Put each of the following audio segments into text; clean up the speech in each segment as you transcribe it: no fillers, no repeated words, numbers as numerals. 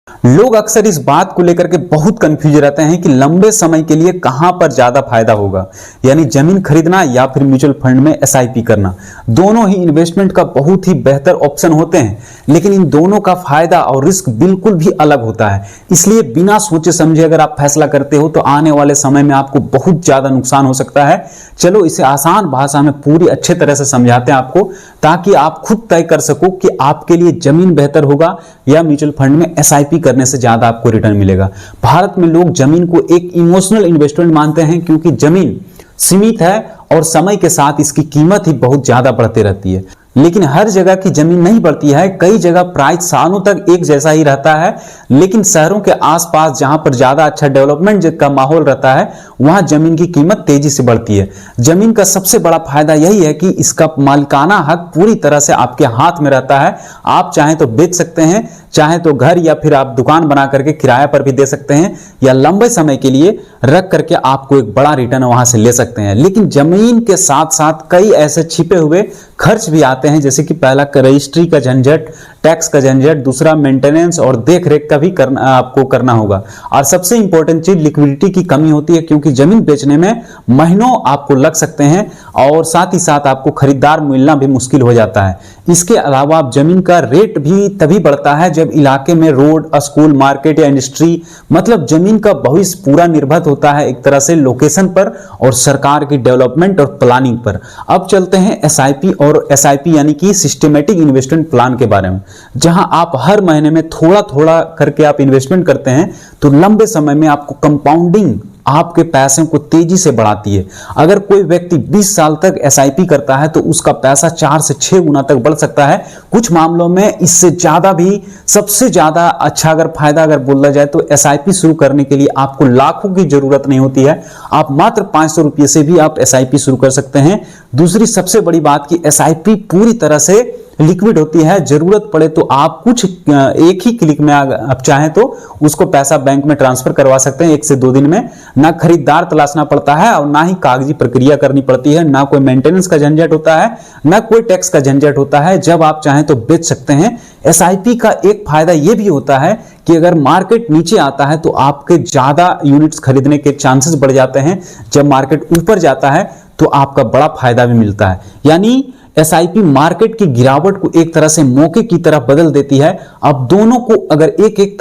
लोग अक्सर इस बात को लेकर के बहुत कंफ्यूज रहते हैं कि लंबे समय के लिए कहां पर ज्यादा फायदा होगा, यानी जमीन खरीदना या फिर म्यूचुअल फंड में एसआईपी करना। दोनों ही इन्वेस्टमेंट का बहुत ही बेहतर ऑप्शन होते हैं, लेकिन इन दोनों का फायदा और रिस्क बिल्कुल भी अलग होता है। इसलिए बिना सोचे समझे अगर आप फैसला करते हो तो आने वाले समय में आपको बहुत ज्यादा नुकसान हो सकता है। चलो इसे आसान भाषा में पूरी अच्छे तरह से समझाते हैं आपको, ताकि आप खुद तय कर सको कि आपके लिए जमीन बेहतर होगा या म्यूचुअल फंड में एसआईपी करने से ज्यादा आपको रिटर्न मिलेगा। भारत में लोग जमीन को एक इमोशनल इन्वेस्टमेंट मानते हैं, क्योंकि जमीन सीमित है और समय के साथ इसकी कीमत ही बहुत ज्यादा बढ़ती रहती है। लेकिन हर जगह की जमीन नहीं बढ़ती है, कई जगह प्राइस सालों तक एक जैसा ही रहता है, लेकिन शहरों के आसपास जहां पर ज्यादा अच्छा डेवलपमेंट का माहौल रहता है वहां जमीन की कीमत तेजी से बढ़ती है। जमीन का सबसे बड़ा फायदा यही है कि इसका मालिकाना हक पूरी तरह से आपके हाथ में रहता है। आप चाहें तो बेच सकते हैं, चाहे तो घर या फिर आप दुकान बना करके किराए पर भी दे सकते हैं, या लंबे समय के लिए रख करके आपको एक बड़ा रिटर्न वहां से ले सकते हैं। लेकिन जमीन के साथ साथ कई ऐसे छिपे हुए खर्च भी आते हैं, जैसे कि पहला रजिस्ट्री का झंझट, टैक्स का झंझट, दूसरा मेंटेनेंस और देख रेख का भी आपको करना होगा। और सबसे इंपॉर्टेंट चीज लिक्विडिटी की कमी होती है, क्योंकि जमीन बेचने में महीनों आपको लग सकते हैं और साथ ही साथ आपको खरीदार मिलना भी मुश्किल हो जाता है। इसके अलावा आप जमीन का रेट भी तभी बढ़ता है जब इलाके में रोड, स्कूल, मार्केट या इंडस्ट्री, मतलब जमीन का भविष्य पूरा निर्भर होता है एक तरह से लोकेशन पर और सरकार की डेवलपमेंट और प्लानिंग पर। अब चलते हैं एसआईपी और एसआईपी यानी कि सिस्टमेटिक इन्वेस्टमेंट प्लान के बारे में, जहां आप हर महीने में थोड़ा थोड़ा करके आप इन्वेस्टमेंट करते हैं तो लंबे समय में आपको कंपाउंडिंग आपके पैसे को तेजी से बढ़ाती है। अगर कोई व्यक्ति 20 साल तक एसआईपी करता है तो उसका पैसा 4 से 6 गुना तक बढ़ सकता है, कुछ मामलों में इससे ज्यादा भी। सबसे ज्यादा अच्छा अगर फायदा अगर बोला जाए तो एसआईपी शुरू करने के लिए आपको लाखों की जरूरत नहीं होती है, आप मात्र 500 रुपये से भी आप एसआईपी शुरू कर सकते हैं। दूसरी सबसे बड़ी बात कि एसआईपी पूरी तरह से लिक्विड होती है, जरूरत पड़े तो आप कुछ एक ही क्लिक में आप चाहें तो उसको पैसा बैंक में ट्रांसफर करवा सकते हैं 1 से 2 दिन में। ना खरीदार तलाशना पड़ता है और ना ही कागजी प्रक्रिया करनी पड़ती है, ना कोई मेंटेनेंस का झंझट होता है, ना कोई टैक्स का झंझट होता है। जब आप चाहें तो बेच सकते हैं। एसआईपी का एक फायदा यह भी होता है कि अगर मार्केट नीचे आता है तो आपके ज्यादा यूनिट्स खरीदने के चांसेस बढ़ जाते हैं, जब मार्केट ऊपर जाता है तो आपका बड़ा फायदा भी मिलता है। यानी एसआईपी मार्केट की गिरावट को एक तरह से मौके की तरफ बदल देती है। अब दोनों को अगर एक एक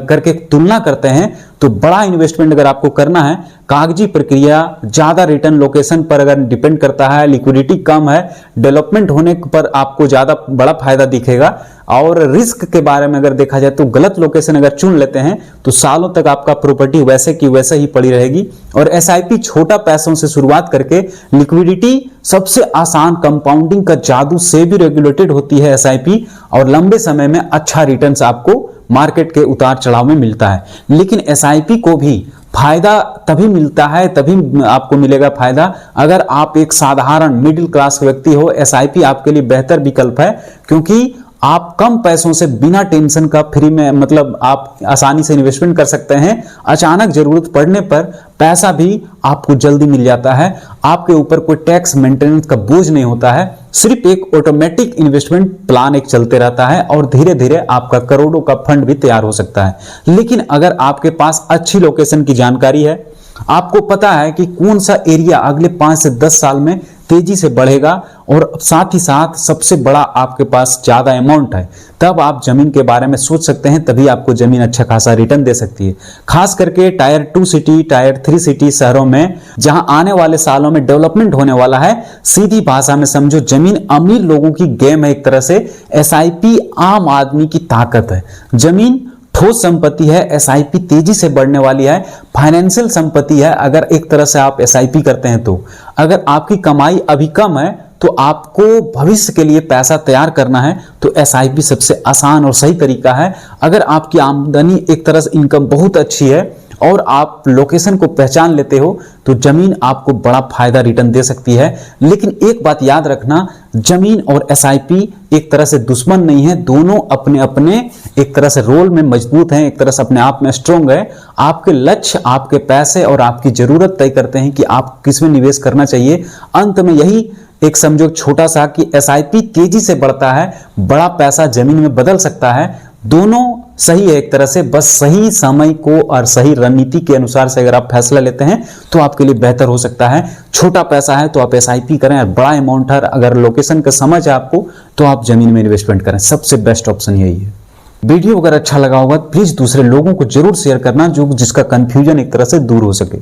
करके तुलना करते हैं तो बड़ा इन्वेस्टमेंट अगर आपको करना है, कागजी प्रक्रिया, ज्यादा रिटर्न लोकेशन पर अगर डिपेंड करता है, लिक्विडिटी कम है, डेवलपमेंट होने पर आपको ज्यादा बड़ा फायदा दिखेगा। और रिस्क के बारे में अगर देखा जाए तो गलत लोकेशन अगर चुन लेते हैं तो सालों तक आपका प्रॉपर्टी वैसे की वैसे ही पड़ी रहेगी। और एसआईपी छोटा पैसों से शुरुआत करके लिक्विडिटी सबसे आसान, कंपाउंडिंग का जादू से भी रेगुलेटेड होती है एसआईपी, और लंबे समय में अच्छा रिटर्न्स आपको मार्केट के उतार चढ़ाव में मिलता है। लेकिन एसआईपी को भी फायदा तभी मिलता है, तभी आपको मिलेगा फायदा अगर आप एक साधारण मिडिल क्लास व्यक्ति हो। एसआईपी आपके लिए बेहतर विकल्प है, क्योंकि आप कम पैसों से बिना टेंशन का फ्री में, मतलब आप आसानी से इन्वेस्टमेंट कर सकते हैं। अचानक जरूरत पड़ने पर पैसा भी आपको जल्दी मिल जाता है, आपके ऊपर कोई टैक्स मेंटेनेंस का बोझ नहीं होता है। सिर्फ एक ऑटोमेटिक इन्वेस्टमेंट प्लान एक चलते रहता है और धीरे धीरे आपका करोड़ों का फंड भी तैयार हो सकता है। लेकिन अगर आपके पास अच्छी लोकेशन की जानकारी है, आपको पता है कि कौन सा एरिया अगले 5 से 10 साल में तेजी से बढ़ेगा और साथ ही साथ सबसे बड़ा आपके पास ज्यादा अमाउंट है, तब आप जमीन के बारे में सोच सकते हैं। तभी आपको जमीन अच्छा खासा रिटर्न दे सकती है। खास करके टायर 2 सिटी, टायर 3 सिटी शहरों में, जहां आने वाले सालों में डेवलपमेंट होने वाला है। सीधी भाषा में समझो, जमीन अमीर लोगों की गेम है एक तरह से, एसआईपी आम आदमी की ताकत है। जमीन ठोस संपत्ति है, एसआईपी तेजी से बढ़ने वाली है, फाइनेंशियल संपत्ति है। अगर एक तरह से आप एसआईपी करते हैं तो अगर आपकी कमाई अभी कम है तो आपको भविष्य के लिए पैसा तैयार करना है तो एसआईपी सबसे आसान और सही तरीका है। अगर आपकी आमदनी एक तरह से इनकम बहुत अच्छी है और आप लोकेशन को पहचान लेते हो तो जमीन आपको बड़ा फायदा रिटर्न दे सकती है। लेकिन एक बात याद रखना, जमीन और एसआईपी एक तरह से दुश्मन नहीं है, दोनों अपने अपने एक तरह से रोल में मजबूत हैं, एक तरह से अपने आप में स्ट्रांग है। आपके लक्ष्य, आपके पैसे और आपकी जरूरत तय करते हैं कि आप किस में निवेश करना चाहिए। अंत में यही एक समझो छोटा सा कि एसआईपी तेजी से बढ़ता है, बड़ा पैसा जमीन में बदल सकता है। दोनों सही है एक तरह से, बस सही समय को और सही रणनीति के अनुसार से अगर आप फैसला लेते हैं तो आपके लिए बेहतर हो सकता है। छोटा पैसा है तो आप एसआईपी करें, और बड़ा अमाउंट है, अगर लोकेशन का समझ है आपको तो आप जमीन में इन्वेस्टमेंट करें। सबसे बेस्ट ऑप्शन यही है। वीडियो अगर अच्छा लगा होगा प्लीज दूसरे लोगों को जरूर शेयर करना, जो जिसका कंफ्यूजन एक तरह से दूर हो सके।